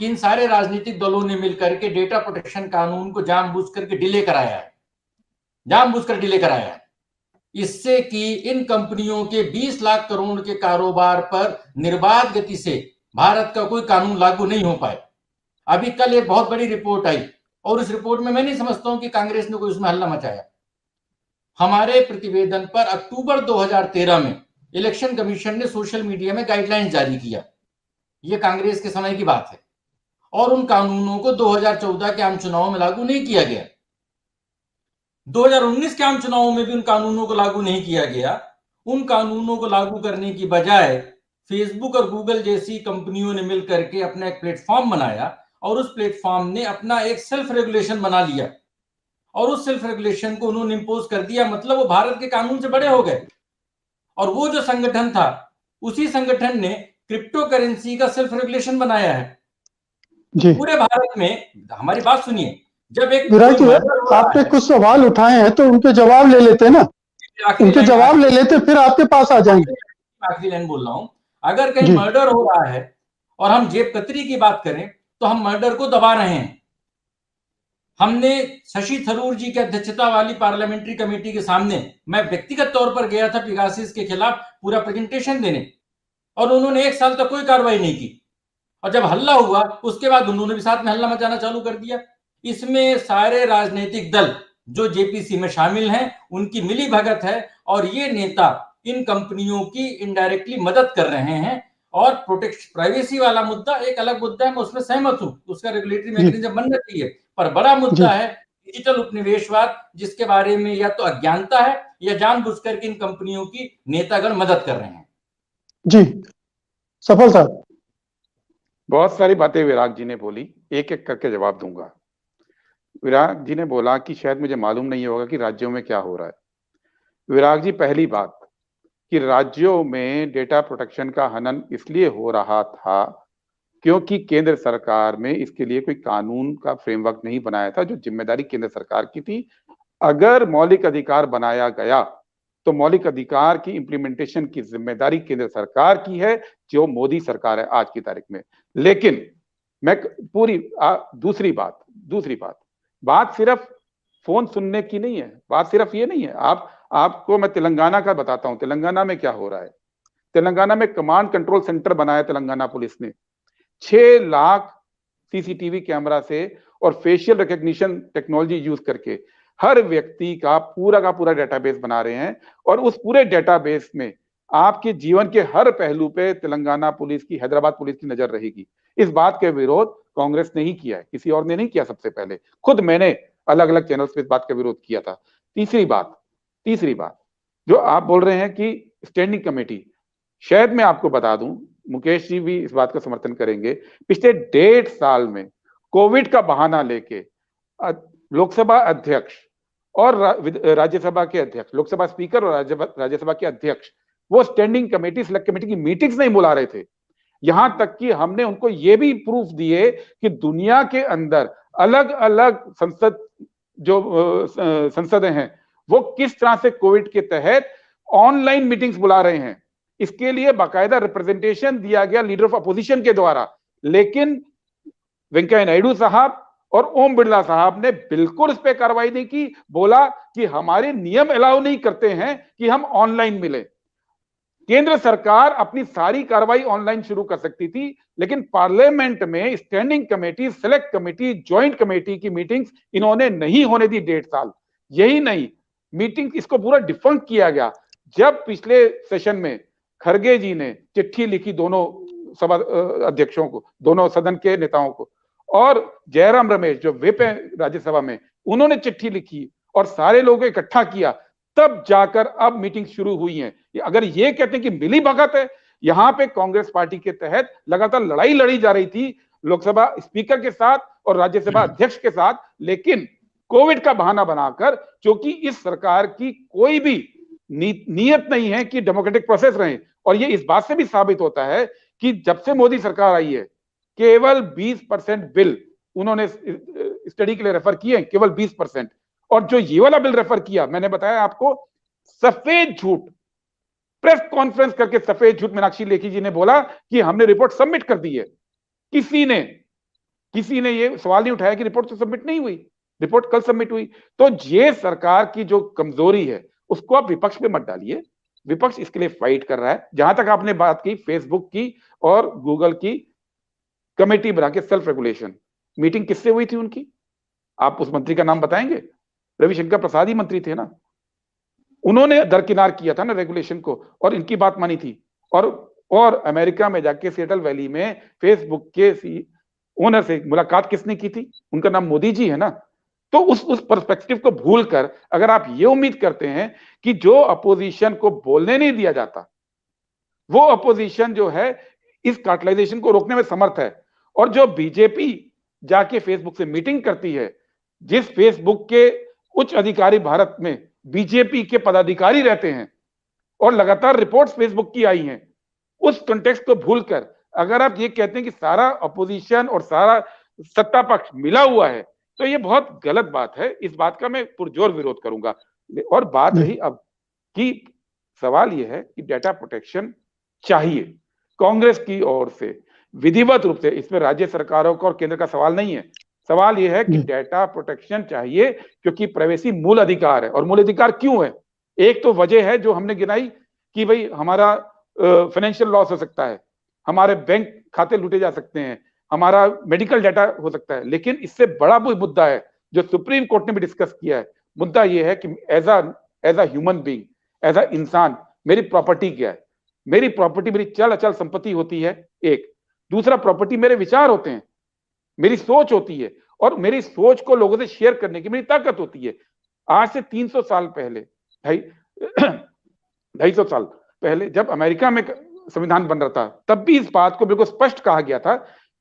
कि इन सारे राजनीतिक दलों ने मिलकर के डेटा प्रोटेक्शन कानून को जानबूझ करके डिले कराया है, जानबूझकर डिले कराया है, इससे कि इन कंपनियों के 20 लाख करोड़ के कारोबार पर निर्बाध गति से भारत का कोई कानून लागू नहीं हो पाए। अभी कल एक बहुत बड़ी रिपोर्ट आई और उस रिपोर्ट में मैं नहीं समझता हूं कि कांग्रेस ने कोई उसमें हल्ला मचाया। हमारे प्रतिवेदन पर अक्टूबर 2013 में इलेक्शन कमीशन ने सोशल मीडिया में गाइडलाइंस जारी किया, यह कांग्रेस के समय की बात है, और उन कानूनों को 2014 के आम चुनाव में लागू नहीं किया गया। 2019 के आम चुनावों में भी उन कानूनों को लागू नहीं किया गया। उन कानूनों को लागू करने की बजाय फेसबुक और गूगल जैसी कंपनियों ने मिलकर के अपना एक प्लेटफॉर्म बनाया और उस प्लेटफॉर्म ने अपना एक सेल्फ रेगुलेशन बना लिया और उस सेल्फ रेगुलेशन को उन्होंने इंपोज कर दिया। मतलब वो भारत के कानून से बड़े हो गए। और वो जो संगठन था, उसी संगठन ने क्रिप्टो करेंसी का सेल्फ रेगुलेशन बनाया है। तो जी पूरे भारत में, हमारी बात सुनिए, जब एक विराट कोई जी, मर्डर हो रहा आपने है, कुछ सवाल उठाए हैं तो उनके जवाब ले लेते ना, आखिरी उनके लाइन जवाब ले लेते फिर आपके पास आ जाएंगे। आखिरी लाइन बोल रहा हूं। अगर कहीं जी मर्डर हो रहा है और हम जेब कतरी की बात करें तो हम मर्डर को दबा रहे हैं। हमने शशि थरूर जी की अध्यक्षता वाली पार्लियामेंट्री कमेटी के सामने, मैं व्यक्तिगत तौर पर गया था पिगासिस के खिलाफ पूरा प्रेजेंटेशन देने, और उन्होंने 1 साल तक कोई कार्रवाई नहीं की। और जब हल्ला हुआ उसके बाद उन्होंने भी साथ में हल्ला मचाना चालू कर दिया। इसमें सारे राजनीतिक दल जो जेपीसी में शामिल हैं उनकी मिली भगत है, और ये नेता इन कंपनियों की इनडायरेक्टली मदद कर रहे हैं। और प्रोटेक्शन प्राइवेसी वाला मुद्दा एक अलग मुद्दा है, मैं उसमें सहमत हूं, उसका रेगुलेटरी जी मैकेनिज्म बनना चाहिए। पर बड़ा मुद्दा जी है डिजिटल उपनिवेशवाद, जिसके बारे में या तो अज्ञानता है या जानबूझकर इन कंपनियों की नेतागण मदद कर रहे हैं। जी सफल साहब। बहुत सारी बातें विराग जी ने बोली, एक एक करके जवाब दूंगा। विराग जी ने बोला कि शायद मुझे मालूम नहीं होगा कि राज्यों में क्या हो रहा है। विराग जी, पहली बात कि राज्यों में डेटा प्रोटेक्शन का हनन इसलिए हो रहा था क्योंकि केंद्र सरकार में इसके लिए कोई कानून का फ्रेमवर्क नहीं बनाया था, जो जिम्मेदारी केंद्र सरकार की थी। अगर मौलिक अधिकार बनाया गया तो मौलिक अधिकार की इंप्लीमेंटेशन की जिम्मेदारी केंद्र सरकार की है, जो मोदी सरकार है आज की तारीख में। लेकिन मैं पूरी दूसरी बात सिर्फ फोन सुनने की नहीं है, बात सिर्फ ये नहीं है। आपको मैं तेलंगाना का बताता हूं। तेलंगाना में क्या हो रहा है। तेलंगाना में कमांड कंट्रोल सेंटर बनाया तेलंगाना पुलिस ने 6 लाख सीसीटीवी कैमरा से और फेशियल रिकॉग्निशन टेक्नोलॉजी यूज करके हर व्यक्ति का पूरा डेटाबेस बना रहे हैं। और उस पूरे डेटाबेस में आपके जीवन के हर पहलू पे तेलंगाना पुलिस की, हैदराबाद पुलिस की नजर रहेगी। इस बात के विरोध कांग्रेस ने ही किया है, किसी और ने नहीं किया। सबसे पहले खुद मैंने अलग अलग चैनल्स पे इस बात का विरोध किया था। तीसरी बात जो आप बोल रहे हैं कि स्टैंडिंग कमेटी, शायद मैं आपको बता दूं, मुकेश जी भी इस बात का समर्थन करेंगे, पिछले 1.5 साल में कोविड का बहाना लेके लोकसभा अध्यक्ष और राज्यसभा के अध्यक्ष, लोकसभा स्पीकर और राज्यसभा के अध्यक्ष, वो स्टैंडिंग कमेटी, सिलेक्ट कमेटी की मीटिंग्स नहीं बुला रहे थे। यहां तक कि हमने उनको ये भी प्रूफ दिए कि दुनिया के अंदर अलग अलग संसदें हैं, वो किस तरह से कोविड के तहत ऑनलाइन मीटिंग्स बुला रहे हैं। इसके लिए बाकायदा रिप्रेजेंटेशन दिया गया लीडर ऑफ अपोजिशन के द्वारा। लेकिन वेंकैया नायडू साहब और ओम बिरला साहब ने बिल्कुल इस पर कार्रवाई नहीं की। बोला कि हमारे नियम अलाउ नहीं करते हैं कि हम ऑनलाइन मिले। केंद्र सरकार अपनी सारी कार्रवाई ऑनलाइन शुरू कर सकती थी, लेकिन पार्लियामेंट में standing committee, select committee, joint committee की मीटिंग्स इन्होंने नहीं होने दी 1.5 साल। यही नहीं, मीटिंग इसको पूरा डिफंक किया गया। जब पिछले सेशन में खरगे जी ने चिट्ठी लिखी दोनों सभा अध्यक्षों को, दोनों सदन के नेताओं को, और जयराम रमेश जो विप है राज्यसभा में, उन्होंने चिट्ठी लिखी और सारे लोगों को इकट्ठा किया, तब जाकर अब मीटिंग शुरू हुई है। अगर ये कहते हैं कि मिली भगत है, यहां पे कांग्रेस पार्टी के तहत लगातार लड़ाई लड़ी जा रही थी लोकसभा स्पीकर के साथ और राज्यसभा अध्यक्ष के साथ, लेकिन कोविड का बहाना बनाकर, क्योंकि इस सरकार की कोई भी नीयत नहीं है कि डेमोक्रेटिक प्रोसेस रहे। और ये इस बात से भी साबित होता है कि जब से मोदी सरकार आई है, केवल 20% बिल उन्होंने स्टडी के लिए रेफर किए, केवल 20%। और जो ये वाला बिल रेफर किया, मैंने बताया आपको, सफेद झूठ, प्रेस कॉन्फ्रेंस करके सफेद झूठ मीनाक्षी लेखी जी ने बोला कि हमने रिपोर्ट सबमिट कर दी है। किसी ने किसी ने ये सवाल नहीं उठाया कि रिपोर्ट तो सबमिट नहीं हुई, रिपोर्ट कल सबमिट हुई। तो ये सरकार की जो कमजोरी है उसको आप विपक्ष पे मत डालिए, विपक्ष इसके लिए फाइट कर रहा है। जहां तक आपने बात की फेसबुक की और गूगल की कमेटी बना के सेल्फ रेगुलेशन, मीटिंग किससे हुई थी उनकी? आप उस मंत्री का नाम बताएंगे? रविशंकर प्रसाद ही मंत्री थे ना, उन्होंने दरकिनार किया था ना रेगुलेशन को और इनकी बात मानी थी। और अमेरिका में जाके सिएटल वैली में फेसबुक के ओनर से मुलाकात किसने की थी? उनका नाम मोदी जी है ना। तो उस पर्सपेक्टिव को भूलकर अगर आप ये उम्मीद करते हैं कि जो अपोजिशन को बोलने नहीं दिया जाता वो अपोजिशन जो है इस कार्टलाइजेशन को रोकने में समर्थ है, और जो बीजेपी जाके फेसबुक से मीटिंग करती है, जिस फेसबुक के उच्च अधिकारी भारत में बीजेपी के पदाधिकारी रहते हैं और लगातार रिपोर्ट्स फेसबुक की आई हैं, उस कॉन्टेक्स्ट को भूलकर अगर आप ये कहते हैं कि सारा अपोजिशन और सारा सत्ता पक्ष मिला हुआ है, तो ये बहुत गलत बात है। इस बात का मैं पुरजोर विरोध करूंगा। और बात रही अब कि सवाल यह है कि डेटा प्रोटेक्शन चाहिए कांग्रेस की ओर से विधिवत रूप से, इसमें राज्य सरकारों का और केंद्र का सवाल नहीं है। सवाल यह है कि डेटा प्रोटेक्शन चाहिए क्योंकि प्राइवेसी मूल अधिकार है। और मूल अधिकार क्यों है? एक तो वजह है जो हमने गिनाई कि भाई हमारा फाइनेंशियल लॉस हो सकता है, हमारे बैंक खाते लूटे जा सकते हैं, हमारा मेडिकल डाटा हो सकता है। लेकिन इससे बड़ा वो मुद्दा है जो सुप्रीम कोर्ट ने भी डिस्कस किया है। मुद्दा यह है कि as a human being, as a इंसान, मेरी प्रॉपर्टी क्या है? मेरी प्रॉपर्टी मेरी चल अचल संपत्ति होती है एक। दूसरा, प्रॉपर्टी मेरे विचार होते हैं, मेरी सोच होती है, और मेरी सोच को लोगों से शेयर करने की मेरी ताकत होती है। आज से 300 साल पहले, 250 साल पहले जब अमेरिका में संविधान बन रहा था, तब भी इस बात को बिल्कुल स्पष्ट कहा गया था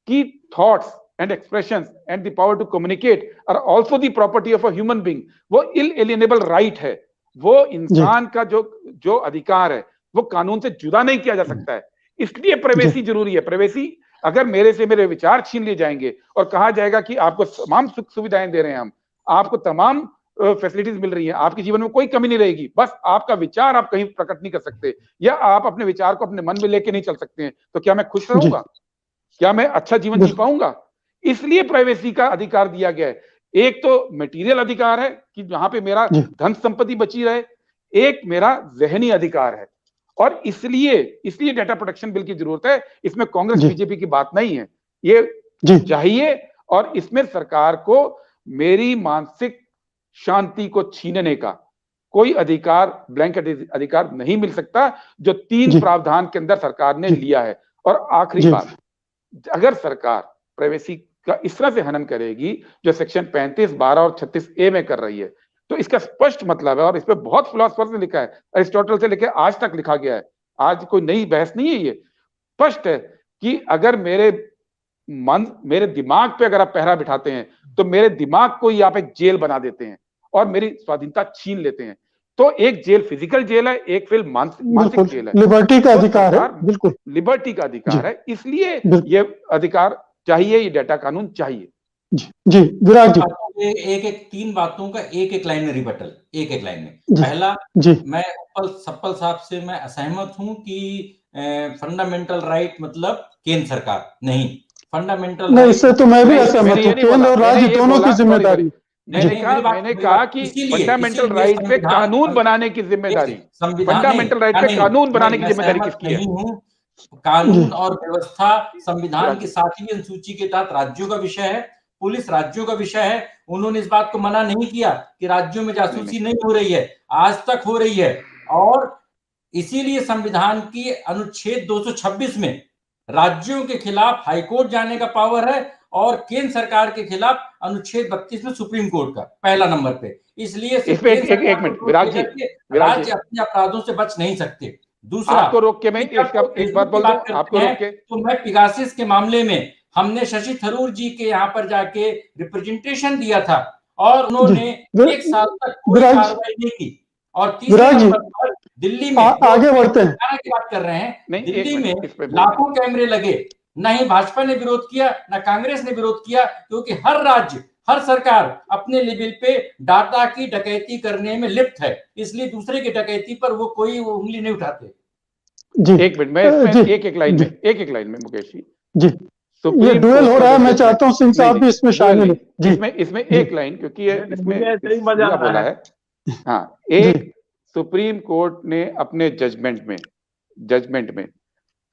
कि thoughts and expressions and the power to communicate are also the property of a human being. वो इनएलिएनेबल राइट है, वो इंसान का जो अधिकार है वो कानून से जुदा नहीं किया जा सकता है। इसलिए प्राइवेसी जरूरी है। प्राइवेसी, अगर मेरे से मेरे विचार छीन लिए जाएंगे और कहा जाएगा कि आपको तमाम सुख सुविधाएं दे रहे हैं, हम आपको तमाम फैसिलिटीज मिल रही हैं, आपके जीवन में कोई कमी नहीं रहेगी, बस आपका विचार आप कहीं प्रकट नहीं कर सकते या आप अपने विचार को अपने मन में लेके नहीं चल सकते हैं, तो क्या मैं खुश रहूंगा? क्या मैं अच्छा जीवन जी पाऊंगा? इसलिए प्राइवेसी का अधिकार दिया गया है। एक तो मटेरियल अधिकार है कि जहां पे मेरा धन संपत्ति बची रहे, एक मेरा जहनी अधिकार है। और इसलिए डेटा प्रोटेक्शन बिल की जरूरत है। इसमें कांग्रेस बीजेपी की बात नहीं है, ये चाहिए। और इसमें सरकार को मेरी मानसिक शांति को छीनने का कोई अधिकार, ब्लैंकेट अधिकार नहीं मिल सकता जो 3 प्रावधान के अंदर सरकार ने लिया है। और आखिरी बात, अगर सरकार प्राइवेसी का इस तरह से हनन करेगी जो सेक्शन 35, 12 और 36A में कर रही है, तो इसका स्पष्ट मतलब है, और इस पे बहुत फिलोसफर्स ने लिखा है, अरिस्टोटल से लेकर आज तक लिखा गया है, आज कोई नई बहस नहीं है, ये स्पष्ट है कि अगर मेरे दिमाग पे अगर आप पहरा बिठाते हैं तो मेरे दिमाग को ही आप एक जेल बना देते हैं और मेरी स्वाधीनता छीन लेते हैं। तो एक जेल फिजिकल जेल है, एक फिर मानसिक जेल है। लिबर्टी का अधिकार है, बिल्कुल लिबर्टी का अधिकार है, इसलिए ये अधिकार चाहिए, ये डेटा कानून चाहिए। जी विराट जी, एक 3 बातों का एक लाइन में रिबटल, एक लाइन में। पहला, मैं सप्पल साहब से मैं असहमत हूं कि फंडामेंटल राइट मतलब केंद्र सरकार नहीं, फंडामेंटल नहीं, इससे तो मैं भी असहमत हूं। केंद्र और राज्य दोनों की जिम्मेदारी। मैंने कहा कि फंडामेंटल राइट पे कानून बनाने की जिम्मेदारी, फंडामेंटल राइट पे कानून बनाने की जिम्मेदारी किसकी है? कानून और व्यवस्था संविधान की 7वीं अनुसूची के तहत राज्यों का विषय है, पुलिस राज्यों का विषय है। उन्होंने इस बात को मना नहीं किया कि राज्यों में जासूसी नहीं हो रही है, आज तक हो रही है। और इसीलिए संविधान की अनुच्छेद 226 में राज्यों के खिलाफ हाईकोर्ट जाने का पावर है और केंद्र सरकार के खिलाफ अनुच्छेद 32 में सुप्रीम कोर्ट का पहला नंबर पे। इसलिए एक मिनट विराट जी, राज्य अपने अपराधों से बच नहीं सकते। दूसरा, आपको रोक के मैं एक बात बोल दूं, आपको रोक के, तो मैं पिगासिस के मामले में हमने शशि थरूर जी के यहाँ पर जाके रिप्रेजेंटेशन दिया था और उन्होंने 1 साल तक कोई कार्रवाई नहीं की। और तीसरे नंबर पर दिल्ली में आगे बढ़ते हैं की बात कर रहे हैं, दिल्ली में लाखों कैमरे लगे, ना ही भाजपा ने विरोध किया ना कांग्रेस ने विरोध किया, क्योंकि हर राज्य हर सरकार अपने लेवल पे डाटा की डकैती करने में लिप्त है, इसलिए दूसरे की डकैती पर वो कोई उंगली नहीं उठाते। एक मिनट, मैं एक लाइन में मुकेश जी, ये डुएल हो रहा है, मैं चाहता हूं सिंह साहब भी इसमें शामिल हो जी। इसमें एक लाइन, क्योंकि ये इसमें बोला है। हाँ, एक सुप्रीम कोर्ट ने अपने जजमेंट में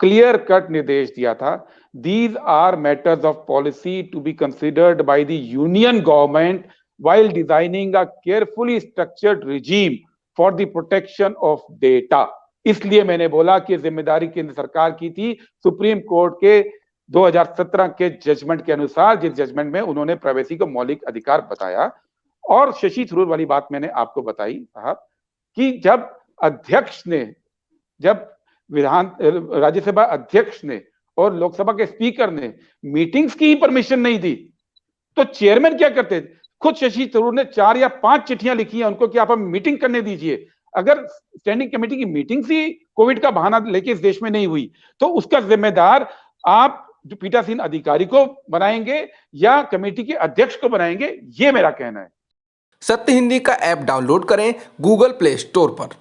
क्लियर कट निर्देश दिया था, these are matters of policy to be considered by the union government while designing a carefully structured regime for the protection of data। इसलिए मैंने बोला कि जिम्मेदारी केंद्र सरकार की थी। सुप्रीम कोर्ट के 2017 के जजमेंट के अनुसार, जिस जजमेंट में उन्होंने प्राइवेसी को मौलिक अधिकार बताया। और शशि थरूर वाली बात मैंने आपको बताई साहब, कि जब राज्यसभा अध्यक्ष ने और लोकसभा के स्पीकर ने मीटिंग्स की परमिशन नहीं दी, तो चेयरमैन क्या करते? खुद शशि थरूर ने 4 या 5 चिट्ठियां लिखी हैं उनको कि आप हमें मीटिंग करने दीजिए। अगर स्टैंडिंग कमेटी की मीटिंग ही कोविड का बहाना लेके इस देश में नहीं हुई, तो उसका जिम्मेदार आप जो पीठासीन अधिकारी को बनाएंगे या कमेटी के अध्यक्ष को बनाएंगे, ये मेरा कहना है। सत्य हिंदी का ऐप डाउनलोड करें गूगल प्ले स्टोर पर।